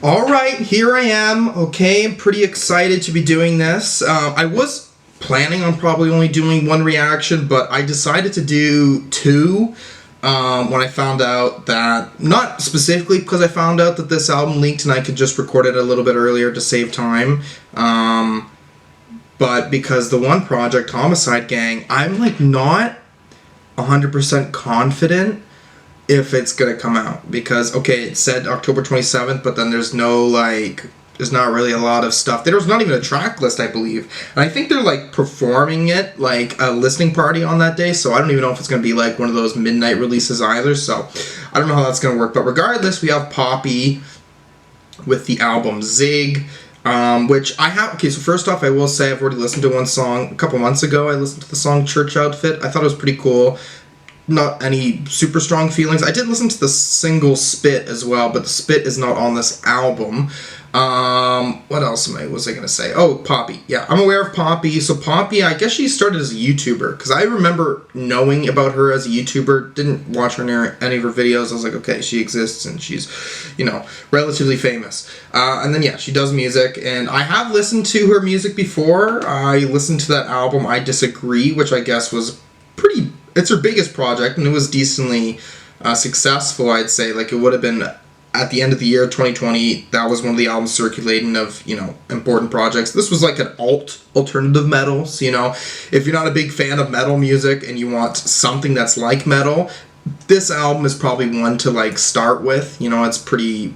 Alright, here I am. Okay, I'm pretty excited to be doing this. I was planning on probably only doing one reaction, but I decided to do two when I found out that, not specifically because I found out that this album leaked and I could just record it a little bit earlier to save time, but because the one project, Homicide Gang, I'm like not 100% confident if it's gonna come out, because okay, it said October 27th, but then there's not really a lot of stuff. There's not even a track list, I believe, and I think they're like performing it like a listening party on that day, so I don't even know if it's gonna be like one of those midnight releases either, so I don't know how that's gonna work. But regardless, we have Poppy with the album Zig, which I have. Okay, so first off, I will say I've already listened to one song a couple months ago. I listened to the song Church Outfit. I thought it was pretty cool. Not any super strong feelings. I did listen to the single Spit as well, but the Spit is not on this album. What else was I gonna say? Oh, Poppy. Yeah, I'm aware of Poppy. So Poppy, I guess she started as a YouTuber, because I remember knowing about her as a YouTuber. Didn't watch her any of her videos. I was like, okay, she exists and she's, relatively famous. And then yeah, she does music, and I have listened to her music before. I listened to that album I Disagree, which I guess was pretty. It's her biggest project, and it was decently successful, I'd say. Like, it would have been, at the end of the year, 2020, that was one of the albums circulating of, important projects. This was like an alternative metal, so, if you're not a big fan of metal music and you want something that's like metal, this album is probably one to, like, start with. It's pretty,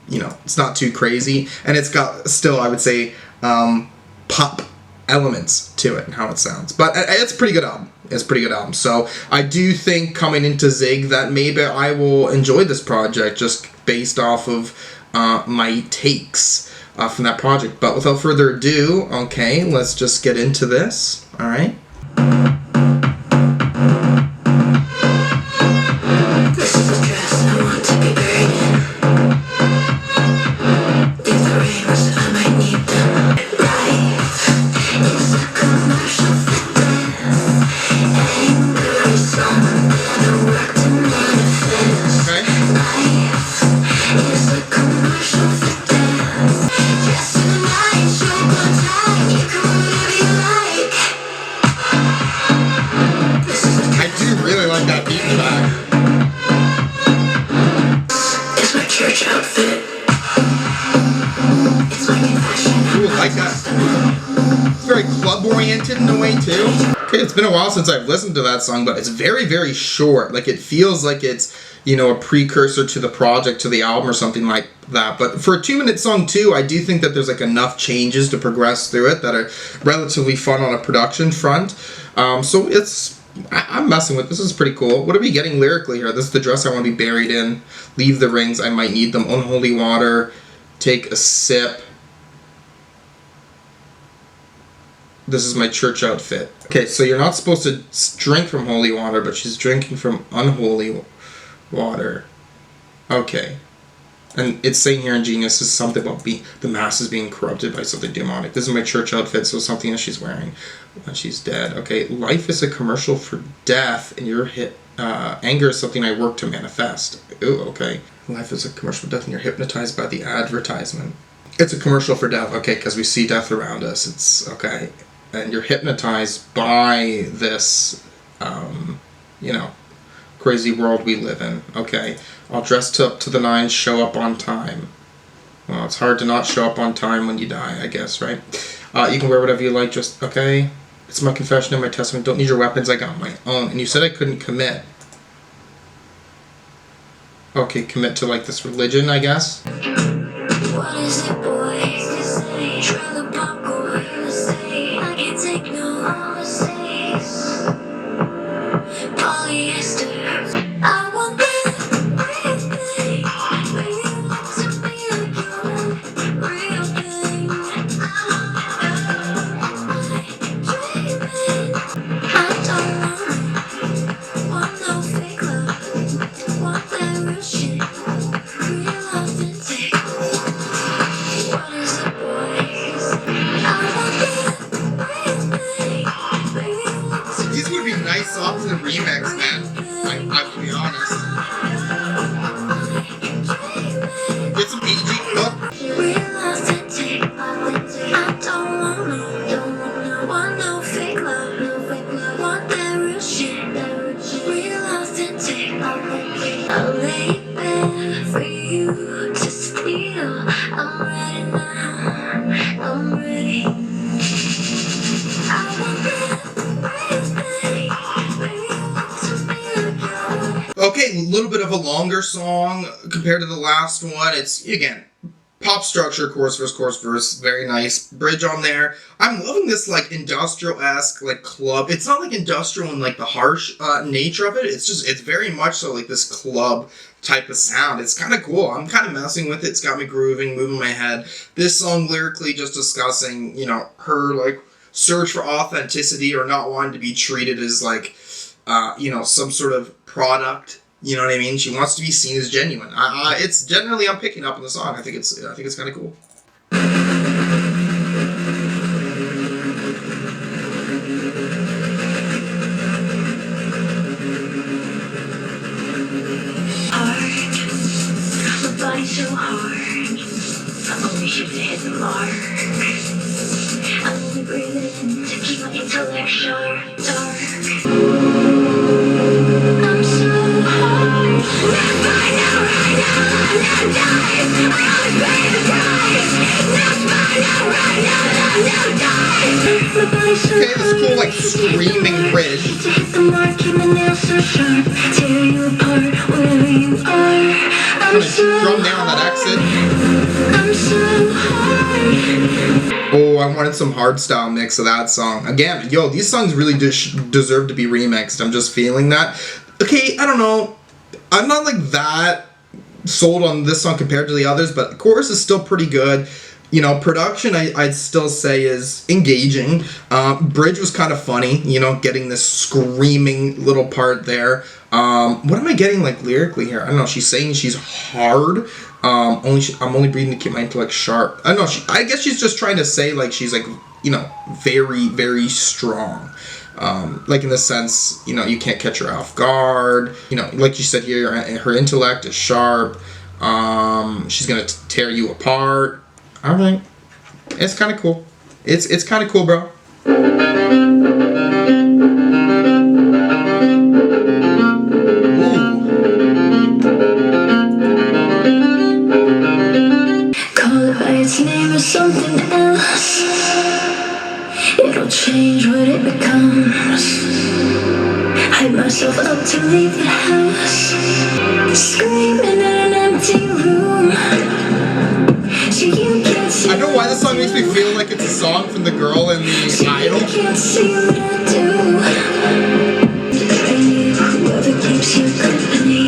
it's not too crazy, and it's got, still, I would say, pop elements to it and how it sounds. But it's a pretty good album. It's a pretty good album. So I do think coming into Zig that maybe I will enjoy this project just based off of my takes from that project. But without further ado, okay, let's just get into this. All right. Club-oriented in a way too. Okay, it's been a while since I've listened to that song, but it's very, very short. Like, it feels like it's, a precursor to the project, to the album or something like that. But for a 2-minute song too, I do think that there's like enough changes to progress through it that are relatively fun on a production front. So I'm messing with this. Is pretty cool. What are we getting lyrically here? This is the dress I want to be buried in. Leave the rings, I might need them. Unholy water. Take a sip. This is my church outfit. Okay, so you're not supposed to drink from holy water, but she's drinking from unholy water. Okay. And it's saying here in Genius is something about the masses being corrupted by something demonic. This is my church outfit, so something that she's wearing when she's dead. Okay, life is a commercial for death, and your anger is something I work to manifest. Ooh, okay. Life is a commercial for death, and you're hypnotized by the advertisement. It's a commercial for death, okay, because we see death around us. It's okay. And you're hypnotized by this, crazy world we live in. Okay, I'll dress up to the nines, show up on time. Well, it's hard to not show up on time when you die, I guess, right? You can wear whatever you like, just, okay. It's my confession and my testament. Don't need your weapons, I got my own. And you said I couldn't commit. Okay, commit to, like, this religion, I guess. What is it, boy? little bit of a longer song compared to the last one. It's, again, pop structure, chorus, verse, very nice. Bridge on there. I'm loving this, like, industrial-esque, like, club. It's not, like, industrial in, like, the harsh nature of it. It's just, it's very much so, like, this club type of sound. It's kind of cool. I'm kind of messing with it. It's got me grooving, moving my head. This song lyrically just discussing, you know, her, like, search for authenticity or not wanting to be treated as, like, you know, some sort of product. You know what I mean? She wants to be seen as genuine. It's generally, I'm picking up on the song. I think it's kind of cool. My body's so hard. I'm only shooting to hit the mark. I'm only breathing to keep my intellect sharp, dark. I'm so hard. That's fine now, right now, I'm now dying. I always pay the price. That's fine now, right now, I'm now dying. My body's so okay, this cool, like, screaming bridge. to hit the mark, keep my nails so sharp. Tear you apart wherever you are. I'm so drum down that exit. I'm so hard. Oh, I wanted some hardstyle mix of that song. Again, yo, these songs really deserve to be remixed. I'm just feeling that. Okay, I don't know. I'm not like that sold on this song compared to the others, but the chorus is still pretty good. You know, production I'd still say is engaging. Bridge was kind of funny, you know, getting this screaming little part there. What am I getting, like, lyrically here? I don't know. She's saying she's hard. I'm only breathing to keep my intellect sharp. I don't know. I guess she's just trying to say, like, she's, like, you know, very, very strong. Like, in the sense, you know, you can't catch her off guard. You know, like you said here, her intellect is sharp. She's gonna tear you apart. All right, it's kind of cool. It's kind of cool, bro. Call it by its name or something else. It'll change what it becomes. Hype myself up to leave the house. Screaming in an empty room. So you can't see. I don't know why this song makes me feel like it's a song from the girl in the Idol. You can't see what I do. Whoever keeps you company.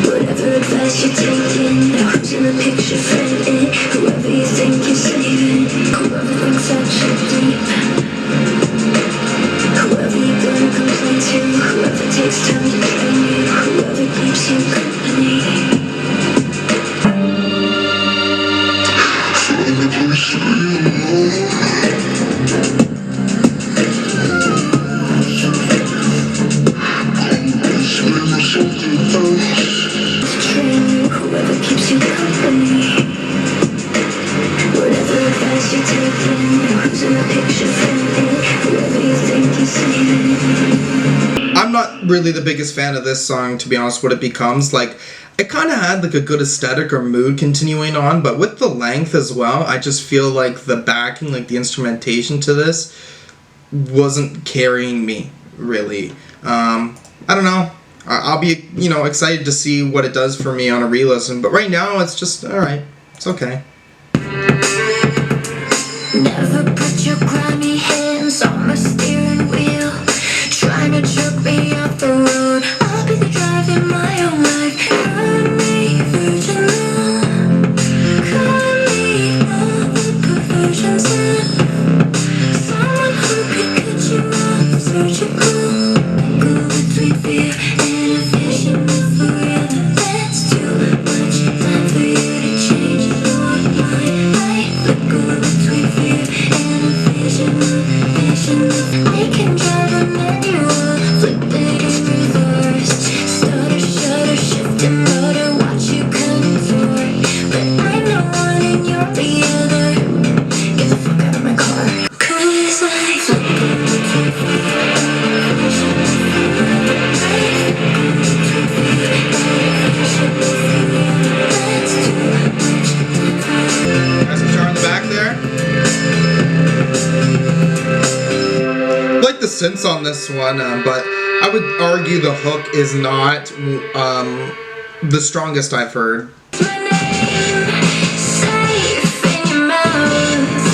Whatever advice you're taking. Now who's in the picture, friend? Whoever you think you're saving. Whoever thinks that you're deep. Whoever you're gonna complain to. Whoever takes time to train you. Whoever keeps you company. Whoever keeps you company. Whatever advice you're taking. Who's in the picture, friend? Whoever you think you're saving. I'm not really the biggest fan of this song, to be honest. What it becomes, like, it kind of had, like, a good aesthetic or mood continuing on, but with the length as well, I just feel like the backing, like the instrumentation to this, wasn't carrying me, really. I don't know. I'll be, you know, excited to see what it does for me on a re-listen, but right now it's just, alright, it's okay. Never put your grimy hands on my steering wheel. Trying to jerk me off the road. I'll be the driver in my own life. Call me virginal. Call me all the perversions in. Someone who could cut you off surgical. Go between fear and a vision with forever. That's too much time for you to change your mind. Like go between fear and a vision with they can drive a manual, flip it in reverse. Stutter, shutter, shift and motor, watch you contort. But I'm the one and you're the other. Get the fuck out of my car. 'Cause I flip between fear and a vision with that's too much time for you. Nice guitar in the back there. I like the synths on this one, but I would argue the hook is not the strongest I've heard. My name safe in your mouth.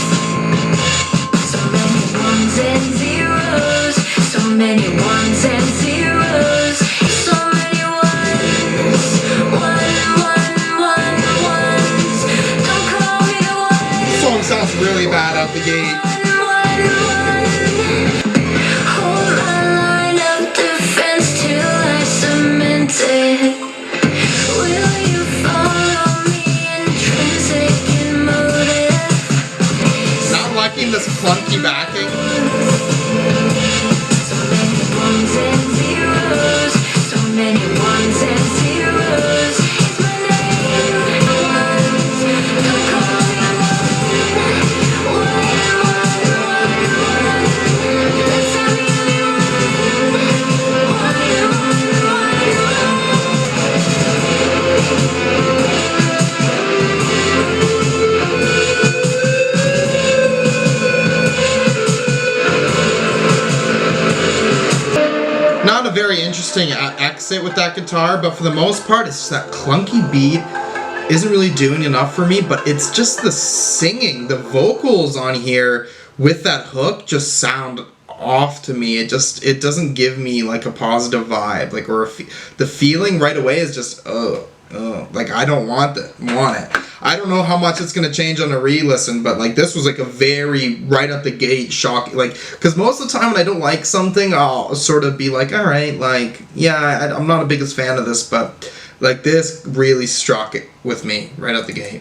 So many ones and zeros. So many ones and zeros. So many ones. Ones. Don't call me the one. This song sounds really bad out the gate. Hold my line of defense till I cement it. Will you follow me? Intrinsic in motive. Not liking this clunky backing. So many ones and zeros. So many ones and zeros. It's my name. Don't call me one. Let's have me Not a very interesting exit with that guitar, but for the most part, it's just that clunky beat isn't really doing enough for me, but it's just the singing, the vocals on here with that hook just sound off to me. It doesn't give me like a positive vibe, like, or the feeling right away is just like I don't want it. I don't know how much it's gonna change on a re-listen, but like this was like a very right at the gate shock, like, because most of the time when I don't like something, I'll sort of be like, all right, like, yeah, I'm not a biggest fan of this, but like this really struck it with me right at the gate.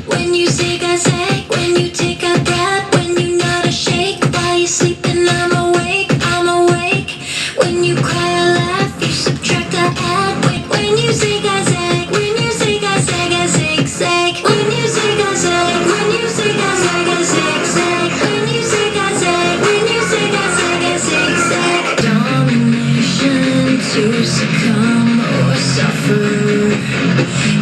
When you zig a zag, when you take a breath, when you nod a shake, while you sleeping I'm awake. When you cry or laugh, you subtract a add. When you zig a zag, when you zig a zag a zigzag. When you zig a zag, when you zig a zag a zigzag. When you zig a zag, when you zig a zag a zigzag. Domination to succumb or suffer.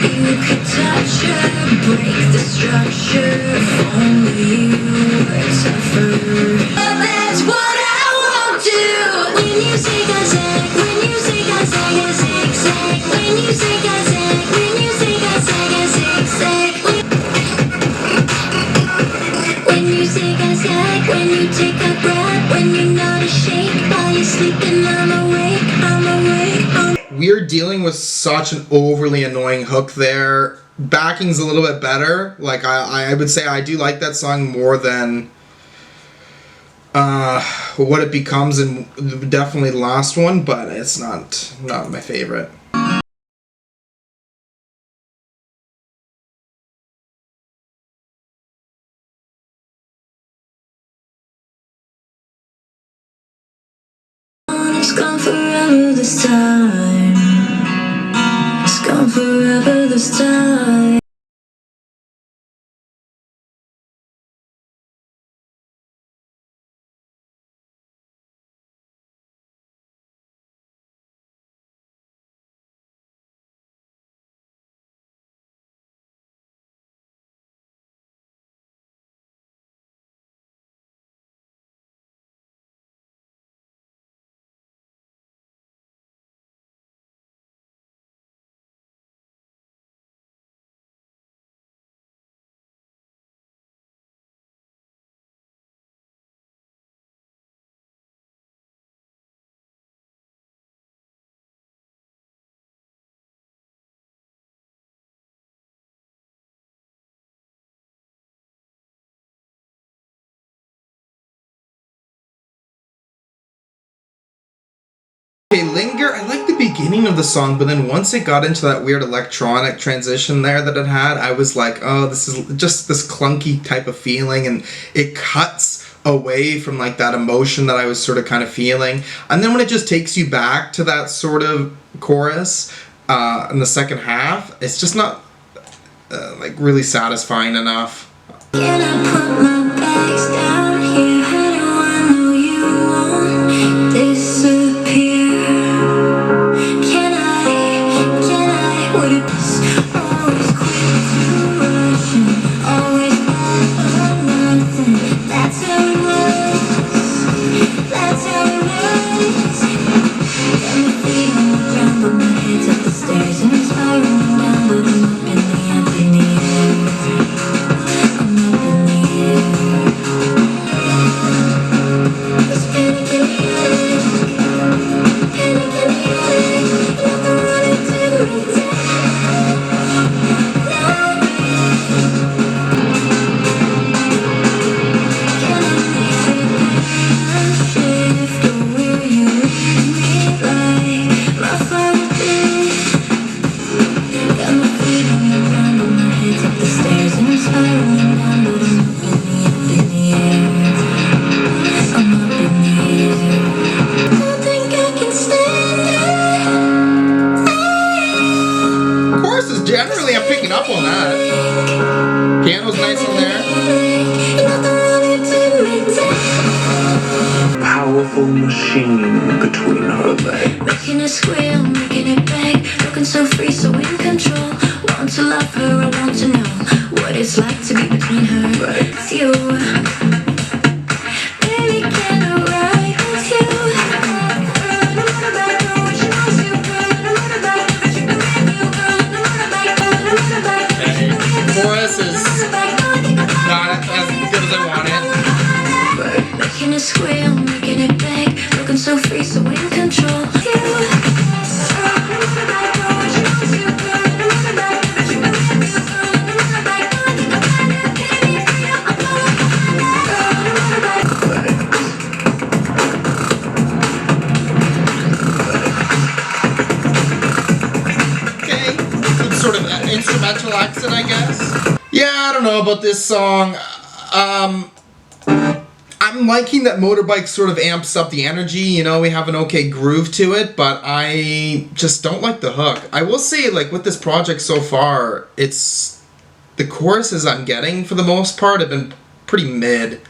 You could touch her, break the structure. If only you were tougher. But that's what I won't do. When you zig a zag, when you zig a zag a zigzag. When you zig a zag, when you zig a zag a zigzag. When you zig a zag, when you take a breath, when you nod a shake, while you're sleeping I'm awake. We're dealing with such an overly annoying hook there. Backing's a little bit better. Like I would say I do like that song more than What It Becomes, and definitely the last one, but it's not my favorite. It's gone forever this time. It's gone forever this time. Okay, Linger, I like the beginning of the song, but then once it got into that weird electronic transition there that it had, I was like, oh, this is just this clunky type of feeling, and it cuts away from like that emotion that I was sort of kind of feeling. And then when it just takes you back to that sort of chorus in the second half, it's just not like really satisfying enough. Can I put my bags down here? How do I know you won't disappear? Can I, would it be always quick to rush and always all or nothing? That's how it was, that's how it was. feet on the ground, and my head's up the stairs, and I'm spiraling down, but I'm up in the air. I'm up in the air. Don't think I can stand it. Chorus is generally, I'm picking up on that. Piano's nice on there. Powerful machine between her legs. Making it squeal, making it beg, looking so free, so in control. Want to love her, I want to know what it's like to be between her with you. Baby, can I ride with you? Chorus is not as good as I want it. Making it squeal, making it beg, looking so free, so in control. Okay, good sort of instrumental accent, I guess. Yeah, I don't know about this song. I'm liking that Motorbike sort of amps up the energy, you know, we have an okay groove to it, but I just don't like the hook. I will say, like, with this project so far, it's the choruses I'm getting, for the most part, have been pretty mid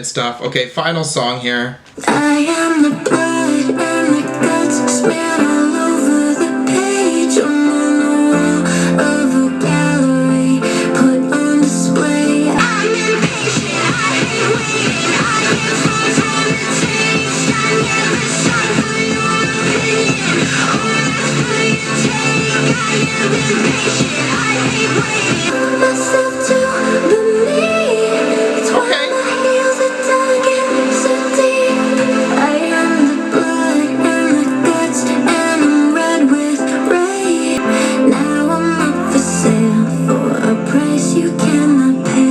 stuff. Okay, final song here. I am the blood and the guts smeared all over the page. I'm on the wall of a gallery, put on display. I'm impatient, I hate waiting, I can't find time to change. I never shot for your opinion, whatever you take. I am impatient, I hate waiting. Myself to believe. It's why my heels are dug in so deep. I am the blood and the guts, and I'm red with rage. Now I'm up for sale for a price you cannot pay.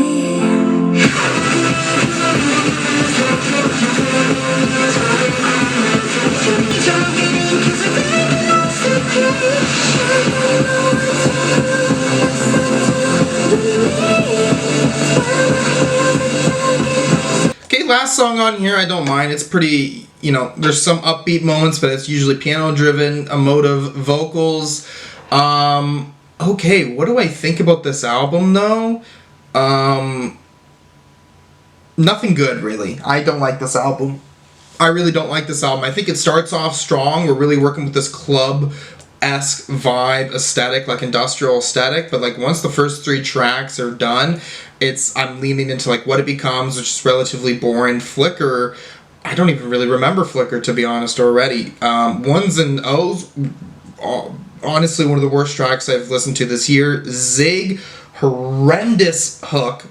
Okay, last song on here, I don't mind. It's pretty, you know, there's some upbeat moments, but it's usually piano-driven, emotive vocals. Okay, what do I think about this album, though? Nothing good, really. I don't like this album. I really don't like this album. I think it starts off strong. We're really working with this club-esque vibe aesthetic, like industrial aesthetic, but like once the first 3 tracks are done, I'm leaning into like What It Becomes, which is relatively boring. Flicker, I don't even really remember Flicker, to be honest, already. Ones and O's, honestly one of the worst tracks I've listened to this year. Zig, horrendous hook.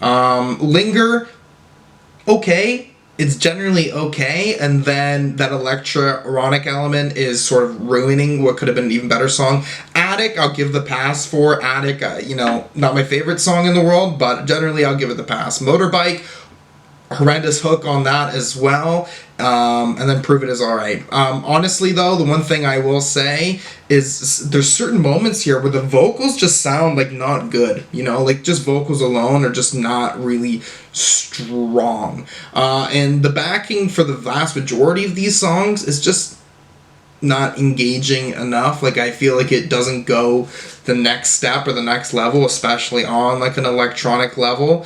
Linger, okay. It's generally okay, and then that electronic element is sort of ruining what could have been an even better song. Attic, I'll give the pass for. Attic, you know, not my favorite song in the world, but generally I'll give it the pass. Motorbike, horrendous hook on that as well, and then Prove It is alright. Honestly though, the one thing I will say is there's certain moments here where the vocals just sound like not good, you know, like just vocals alone are just not really strong, and the backing for the vast majority of these songs is just not engaging enough. Like I feel like it doesn't go the next step or the next level, especially on like an electronic level.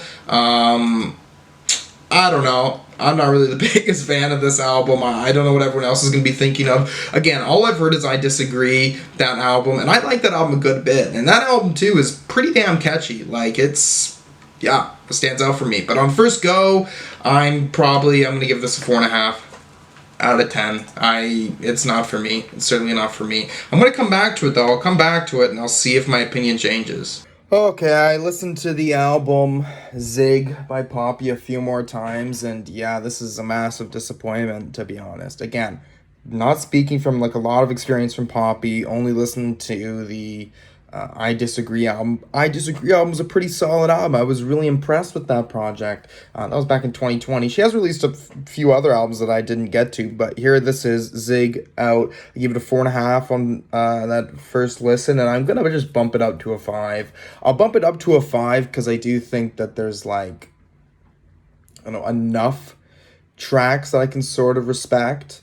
I don't know. I'm not really the biggest fan of this album. I don't know what everyone else is going to be thinking of. Again, all I've heard is I Disagree, that album, and I like that album a good bit. And that album, too, is pretty damn catchy. Like, it stands out for me. But on first go, I'm going to give this a 4.5 out of 10. It's not for me. It's certainly not for me. I'm going to come back to it, though. I'll come back to it, and I'll see if my opinion changes. Okay, I listened to the album Zig by Poppy a few more times, and yeah, this is a massive disappointment, to be honest. Again, not speaking from like a lot of experience from Poppy, only listened to the I Disagree album. I Disagree album was a pretty solid album. I was really impressed with that project. That was back in 2020. She has released a few other albums that I didn't get to, but here this is Zig Out. I give it a 4.5 on that first listen, and I'm gonna just bump it up to a 5. I'll bump it up to a 5 because I do think that there's like, I don't know, enough tracks that I can sort of respect,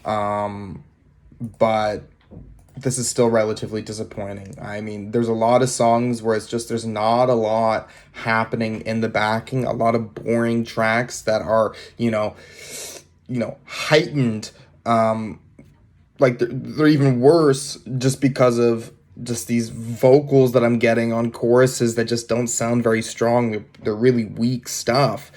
but this is still relatively disappointing. I mean, there's a lot of songs where it's just there's not a lot happening in the backing, a lot of boring tracks that are, heightened, like they're even worse just because of just these vocals that I'm getting on choruses that just don't sound very strong. They're really weak stuff.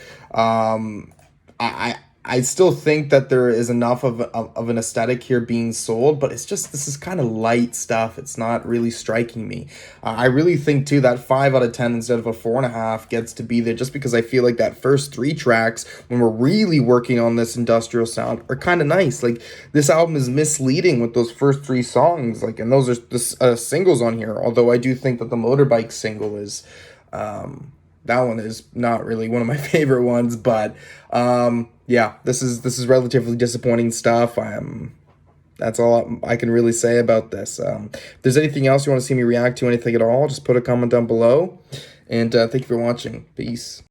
I still think that there is enough of an aesthetic here being sold, but it's just, this is kind of light stuff. It's not really striking me. I really think too that 5 out of 10 instead of a 4.5 gets to be there just because I feel like that first 3 tracks, when we're really working on this industrial sound, are kind of nice. Like, this album is misleading with those first 3 songs, like, and those are the singles on here. Although I do think that the Motorbike single is, that one is not really one of my favorite ones, but yeah, this is relatively disappointing stuff. That's all I can really say about this. If there's anything else you want to see me react to, anything at all, just put a comment down below. And thank you for watching. Peace.